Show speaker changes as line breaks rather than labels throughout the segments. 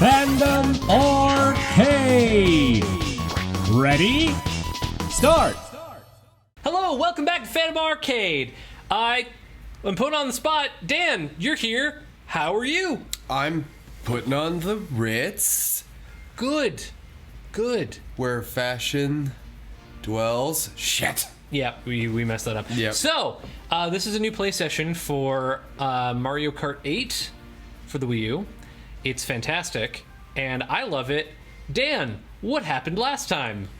Fandom Arcade. Ready? Start.
Hello, welcome back to Fandom Arcade. I'm put on the spot. Dan, you're here. How are you?
I'm putting on the Ritz,
Good.
where fashion dwells. Shit.
Yeah, we messed that up.
Yep.
So, this is a new play session for Mario Kart 8 for the Wii U. It's fantastic, and I love it. Dan, what happened last time?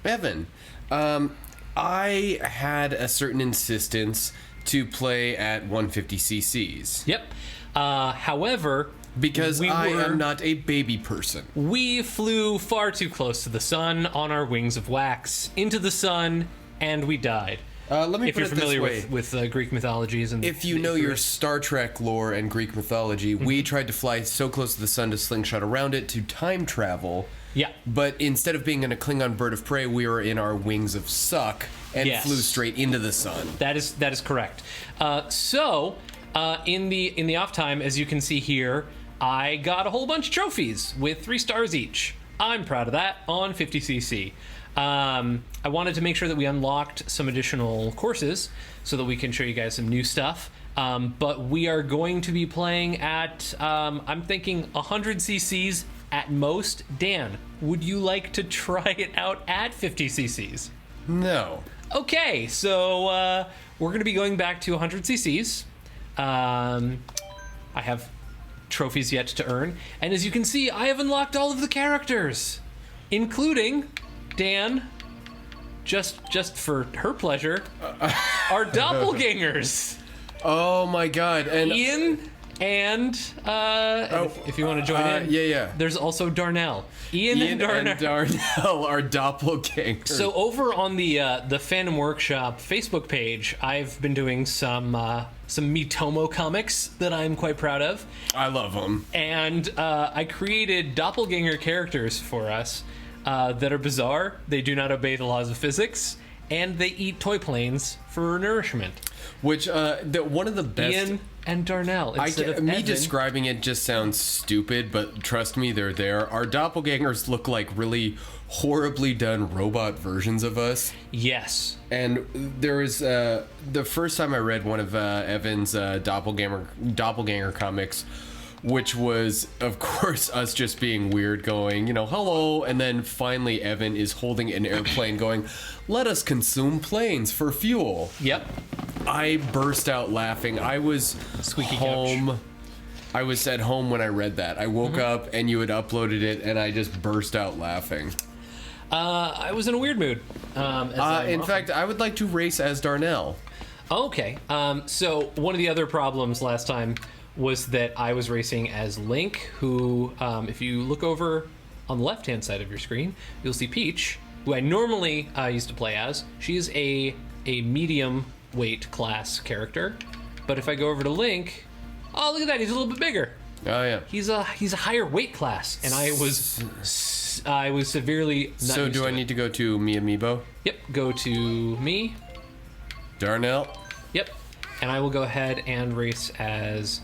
Evan, I had a certain insistence to play at 150 cc's.
Yep. However,
Because I am not a baby person.
we flew far too close to the sun on our wings of wax into the sun, and we died.
Let me
If
put
you're
it this
familiar
way.
with Greek mythologies and
If you know your Star Trek lore and Greek mythology, we tried to fly so close to the sun to slingshot around it to time travel.
Yeah.
But instead of being in a Klingon bird of prey, we were in our wings of suck and
Yes.
flew straight into the sun.
That is correct. In the off time, as you can see here, I got a whole bunch of trophies with 3 stars each. I'm proud of that on 50cc. I wanted to make sure that we unlocked some additional courses so that we can show you guys some new stuff. But we are going to be playing at, I'm thinking 100cc's at most. Dan, would you like to try it out at 50cc's?
No.
Okay, so we're going to be going back to 100cc's. I have trophies yet to earn, and as you can see, I have unlocked all of the characters, including Dan. Just for her pleasure, our doppelgangers,
Oh my god. And
Ian and if you want to join in,
yeah.
there's also Darnell. Ian and Darnell.
Darnell are doppelgangers.
So over on the Fandom Workshop Facebook page, I've been doing some Mitomo comics that I'm quite proud of,
I love them.
and I created doppelganger characters for us that are bizarre. They do not obey the laws of physics, and they eat toy planes for nourishment.
Which one of the best.
Ian and Darnell. Instead of
Me
Evan.
describing it just sounds stupid, but trust me, they're there. Our doppelgangers look like really horribly done robot versions of us.
Yes.
And there was the first time I read one of Evan's doppelganger comics, which was, of course, us just being weird, going, hello, and then finally Evan is holding an airplane going, let us consume planes for fuel.
Yep.
I burst out laughing. I was
Squeaky
home.
couch.
I was at home when I read that. I woke up and you had uploaded it, and I just burst out laughing.
I was in a weird mood.
In fact, I would like to race as Darnell.
Okay. So one of the other problems last time was that I was racing as Link, who, if you look over on the left-hand side of your screen, you'll see Peach, who I normally used to play as. She is a medium weight class character, but if I go over to Link, oh, look at that, he's a little bit bigger.
Oh yeah.
He's a higher weight class, and I was severely not
So
used
do
to
I
it.
need to go to Mi Amiibo?
Yep, go to me.
Darnell?
Yep, and I will go ahead and race as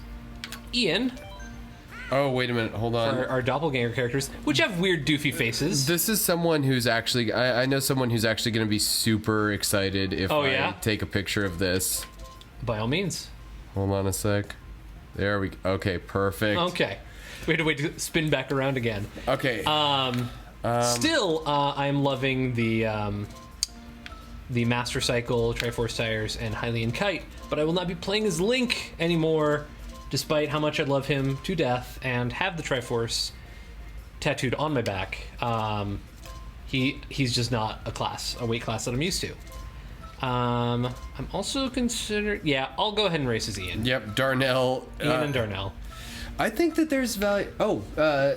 Ian,
Oh, wait a minute. Hold on.
our doppelganger characters, which have weird doofy faces.
This is someone who's actually... I know someone who's actually going to be super excited if
Oh,
I
yeah?
take a picture of this.
By all means.
Hold on a sec. There we go. Okay, perfect.
Okay. We had to wait to spin back around again.
Okay.
Still, I'm loving the Master Cycle, Triforce Tires, and Hylian Kite, but I will not be playing as Link anymore, despite how much I love him to death and have the Triforce tattooed on my back. He's just not a weight class that I'm used to. I'm also considering... Yeah, I'll go ahead and race as Ian.
Yep, Darnell.
Ian and Darnell.
I think that there's value... Oh,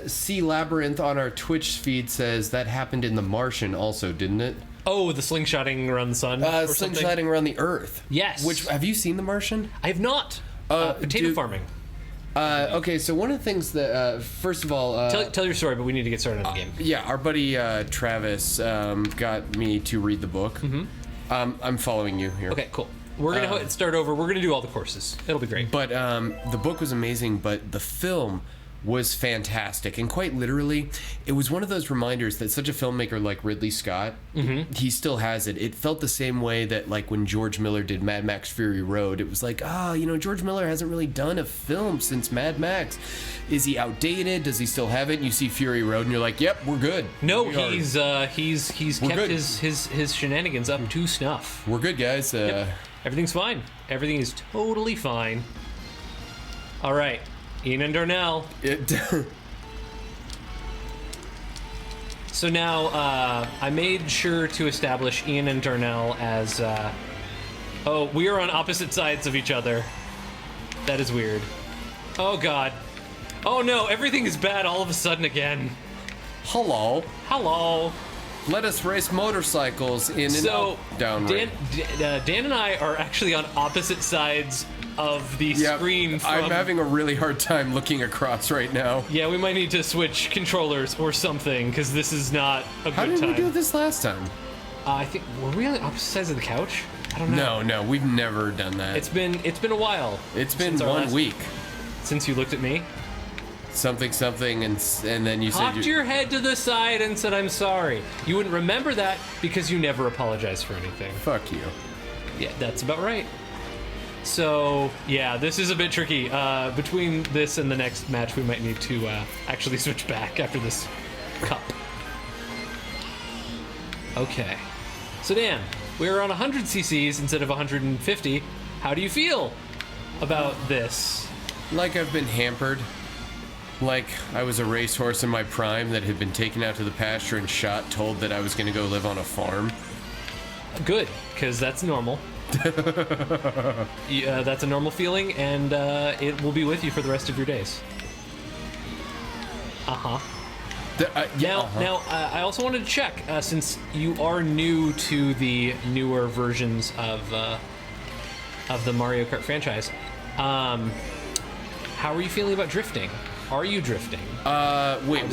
C Labyrinth on our Twitch feed says that happened in The Martian also, didn't it?
Oh, the slingshotting around the sun or something?
Slingshotting around the Earth.
Yes.
Which, have you seen The Martian?
I have not. Potato farming.
Okay, so one of the things that, first of all...
Tell your story, but we need to get started on the game.
Yeah, our buddy Travis got me to read the book. Mm-hmm. I'm following you here.
Okay, cool. We're going to start over. We're going to do all the courses. It'll be great.
But the book was amazing, but the film was fantastic, and quite literally, it was one of those reminders that such a filmmaker like Ridley Scott, he still has it. It felt the same way that like when George Miller did Mad Max Fury Road, it was like, George Miller hasn't really done a film since Mad Max. Is he outdated? Does he still have it? And you see Fury Road, and you're like, yep, we're good.
No,
he's
he's kept
good.
his shenanigans up to snuff.
We're good, guys.
Everything's fine. Everything is totally fine. All right, Ian and Darnell. So now I made sure to establish Ian and Darnell as we are on opposite sides of each other. That is weird. Oh god. Oh no, everything is bad all of a sudden again.
Hello.
Let
us race motorcycles in and out down
Dan and I are actually on opposite sides of the screen.
I'm having a really hard time looking across right now.
Yeah, we might need to switch controllers or something, because this is not a good time.
How did we do this last time?
I think, were we on the opposite sides of the couch? I don't know.
No, we've never done that.
It's been a while.
It's been 1 week.
Since you looked at me?
Something, and then you said
Popped your head to the side and said, I'm sorry. You wouldn't remember that because you never apologize for anything.
Fuck you.
Yeah, that's about right. So, yeah, this is a bit tricky. Between this and the next match, we might need to actually switch back after this cup. Okay. So, Dan, we're on 100 cc's instead of 150. How do you feel about this?
Like I've been hampered. Like I was a racehorse in my prime that had been taken out to the pasture and shot, told that I was going to go live on a farm.
Good, because that's normal. That's a normal feeling, and it will be with you for the rest of your days. Now, I also wanted to check, since you are new to the newer versions of the Mario Kart franchise, how are you feeling about drifting? Are you drifting?
Wait,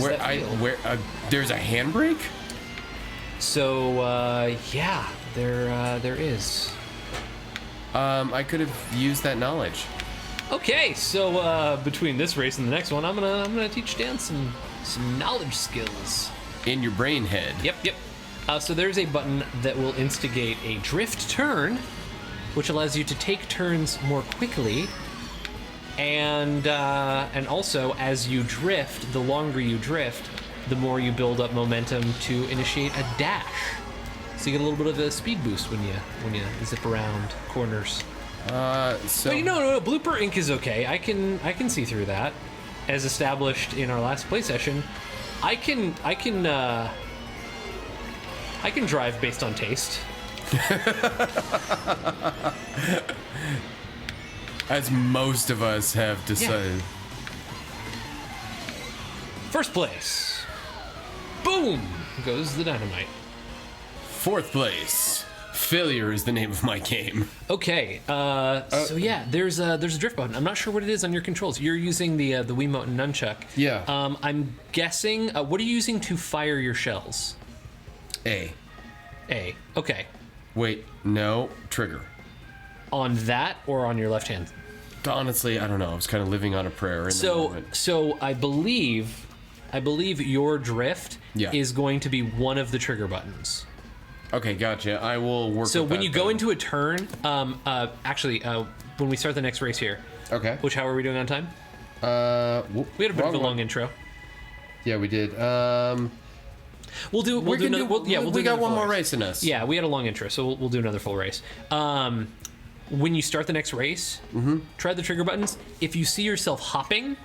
there's a handbrake?
So, yeah, there is.
I could have used that knowledge.
Okay, so between this race and the next one, I'm gonna teach Dan some knowledge skills.
In your brain head.
Yep. So there's a button that will instigate a drift turn, which allows you to take turns more quickly. And also, as you drift, the longer you drift, the more you build up momentum to initiate a dash. So you get a little bit of a speed boost when you zip around corners.
But
no, Blooper Ink is okay. I can see through that. As established in our last play session, I can drive based on taste.
As most of us have decided.
Yeah. First place. Boom goes the dynamite.
Fourth place. Failure is the name of my game.
Okay, so yeah, there's a drift button. I'm not sure what it is on your controls. You're using the Wiimote and nunchuck.
Yeah.
I'm guessing. What are you using to fire your shells?
A.
Okay.
Wait, no, trigger.
On that or on your left hand?
Honestly, I don't know. I was kind of living on a prayer in the moment.
So I believe your drift is going to be one of the trigger buttons.
Okay, gotcha. I will work.
So
with
when
that
you go
then.
into a turn, when we start the next race here.
Okay.
Which, how are we doing on time? We had a bit of a long intro.
Yeah, we did.
We
got one more race in us.
Yeah, we had a long intro, so we'll do another full race. When you start the next race, try the trigger buttons. If you see yourself hopping,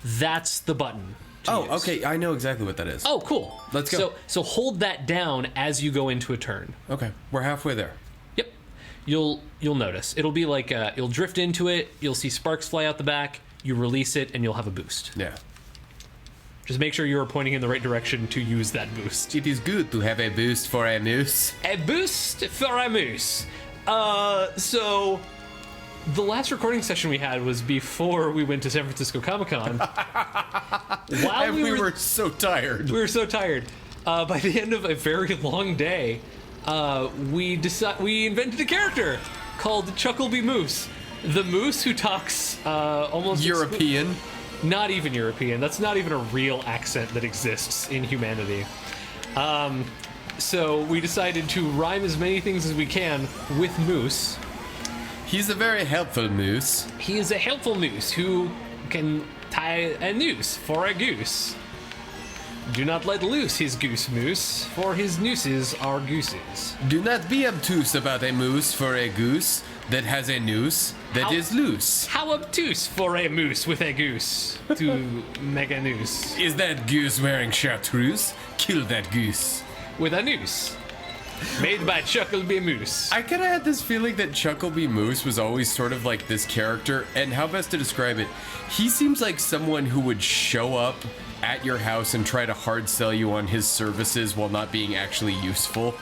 that's the button.
Okay. I know exactly what that is.
Oh, cool.
Let's go.
So hold that down as you go into a turn.
Okay, we're halfway there.
Yep. You'll notice. It'll be like you'll drift into it. You'll see sparks fly out the back. You release it, and you'll have a boost.
Yeah.
Just make sure you're pointing in the right direction to use that boost.
It is good to have a boost for a moose.
A boost for a moose. So the last recording session we had was before we went to San Francisco Comic-Con. While
we were so tired.
We were so tired. By the end of a very long day, we invented a character called Chuckleby Moose. The moose who talks almost
European.
Not even European. That's not even a real accent that exists in humanity. So we decided to rhyme as many things as we can with moose.
He's a very helpful moose.
He is a helpful moose who can tie a noose for a goose. Do not let loose his goose moose, for his nooses are gooses.
Do not be obtuse about a moose for a goose that has a noose that is loose.
How obtuse for a moose with a goose to make a noose.
Is that goose wearing chartreuse? Kill that goose.
With a noose. Made by Chuckleby Moose.
I kind of had this feeling that Chuckleby Moose was always sort of like this character, and how best to describe it? He seems like someone who would show up at your house and try to hard sell you on his services while not being actually useful.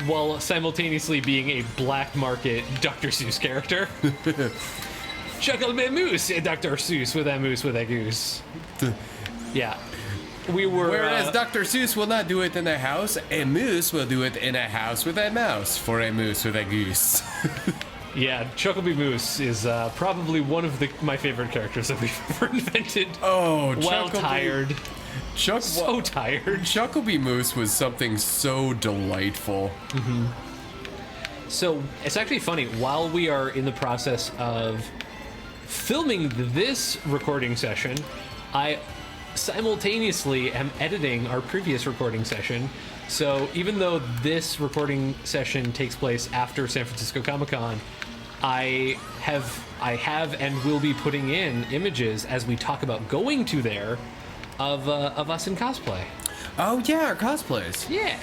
While simultaneously being a black market Dr. Seuss character. Chuckleby Moose, a Dr. Seuss with a goose. Yeah. We were.
Whereas Dr. Seuss will not do it in a house, a moose will do it in a house with a mouse for a moose with a goose.
Yeah, Chuckleby Moose is probably one of my favorite characters that we've ever invented.
Oh,
Well tired. So tired.
Chuckleby Moose was something so delightful.
Mm-hmm. So it's actually funny. While we are in the process of filming this recording session, I simultaneously am editing our previous recording session. So even though this recording session takes place after San Francisco Comic-Con, I have and will be putting in images as we talk about going to there of us in cosplay.
Oh yeah, our cosplays.
Yeah.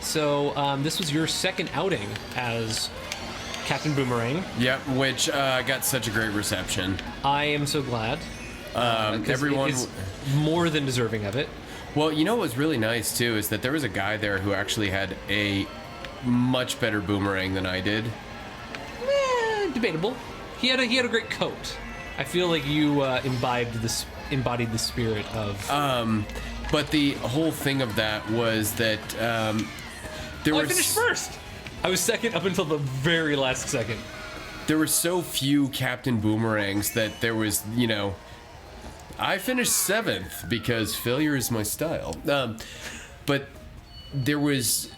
So this was your second outing as Captain Boomerang.
Yep, which got such a great reception.
I am so glad.
Everyone
is more than deserving of it.
Well, you know what was really nice too is that there was a guy there who actually had a much better boomerang than I did.
Debatable. He had a great coat. I feel like you embodied the spirit of.
But the whole thing of that was that there
I
was
finished first. I was second up until the very last second.
There were so few Captain Boomerangs that there was, I finished 7th because failure is my style. But there was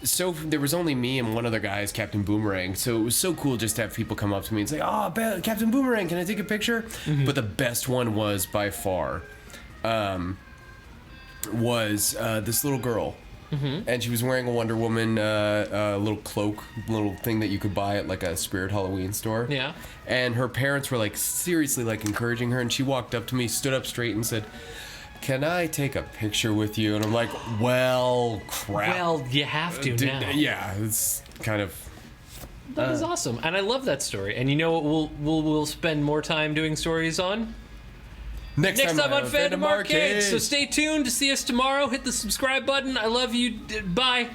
only me and one other guy as Captain Boomerang, so it was so cool just to have people come up to me and say, "Oh, Captain Boomerang, can I take a picture?" Mm-hmm. But the best one was by far was this little girl. Mm-hmm. And she was wearing a Wonder Woman little cloak, little thing that you could buy at like a Spirit Halloween store.
Yeah.
And her parents were like seriously like encouraging her, and she walked up to me, stood up straight, and said, "Can I take a picture with you?" And I'm like, "Well, crap."
Well, you have to now.
Yeah, it's kind of.
That is awesome, and I love that story. And you know what? We'll spend more time doing stories on. Next time on Fandom Arcade. So stay tuned to see us tomorrow. Hit the subscribe button. I love you. Bye.